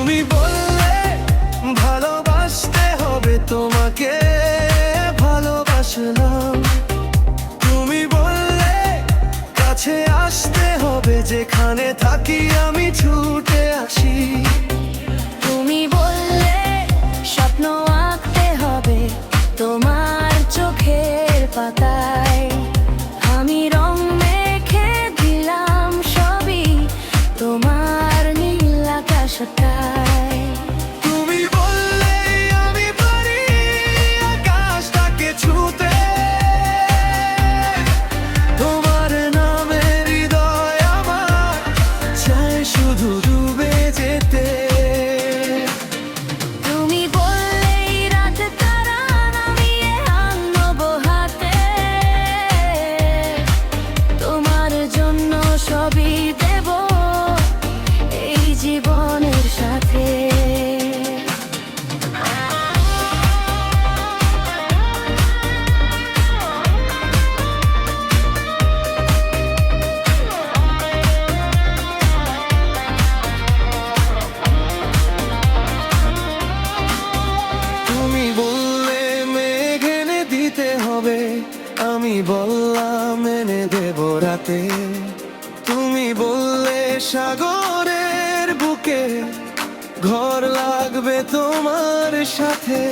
তুমি বললে ভালোবাসতে হবে তোমাকে, ভালোবাসলাম। তুমি বললে কাছে আসতে হবে, যেখানে থাকি আমি ছুটে আসি। তুমি বললে স্বপ্ন আঁকতে হবে তোমার চোখের পাতায়, আমি রং মেখে দিলাম সবই তোমার নীল আকাশটায়। তুমি বললে আমি পারি আকাশটাকে ছুঁতে, তোমার নামে হৃদয় আমার চায় শুধু ডুবে যেতে। তুমি বললে রাত তারা নামিয়ে আনব হাতে, তোমার জন্য সবই দেব এই জীবনের সাথে। তুমি বললে মেঘ এনে দিতে হবে, আমি বললাম এনে দেব রাতে। তুমি বললে সাগরের বুকে ঘর লাগবে তোমার সাথে,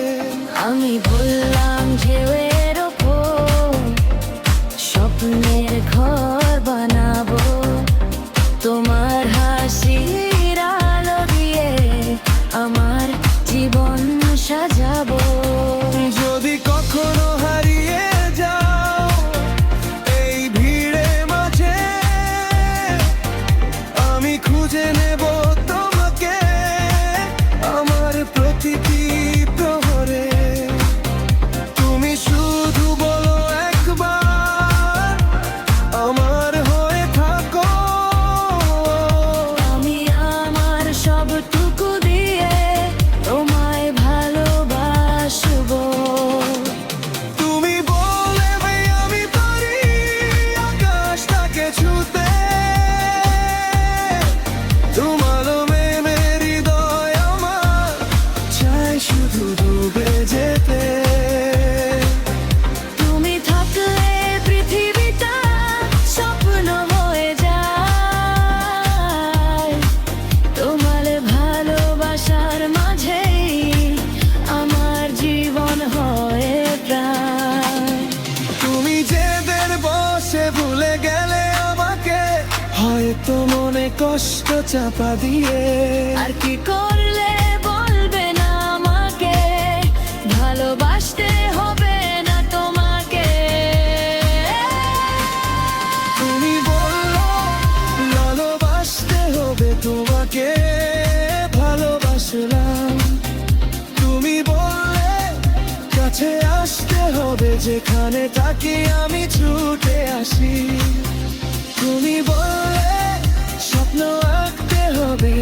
আমি বললাম ঢেউয়ের ওপর স্বপ্নের ঘর বানাবো, তোমার হাসির আলো দিয়ে আমার জীবন সাজাবো। যদি কখনো হারিয়ে যাও এই ভিড়ে মাঝে, আমি খুঁজে নেব তোমাকে আমার প্রতিটি প্রহরে। তুমি শুধু বলো একবার আমার হয়ে থাকো, আমি আমার সবটুকু দিয়ে তোমায় ভালোবাসবো। তুমি বলে আমি পারি আকাশটাকে ছুঁতে, তোমার মেনে হৃদয় আমার চায় শুধু ডুবে যেতে। তুমি থাকলে পৃথিবীটা স্বপ্ন হয়ে যায়, তোমার ভালোবাসার মাঝেই আমার জীবন হয় প্রাণ। তুমি যেদের বসে ভুলে গেলে আমাকে, হয়তো মনে কষ্ট চাপা দিয়ে। আর কি করলে বলবে না আমাকে, ভালোবাসতে হবে না তোমাকে। তুমি বললো ভালোবাসতে হবে তোমাকে, ভালোবাসলাম। তুমি বললে কাছে আসতে হবে, যেখানে থাকি আমি ছুটে আসি। তুমি বললে স্বপ্ন আঁকতে হবে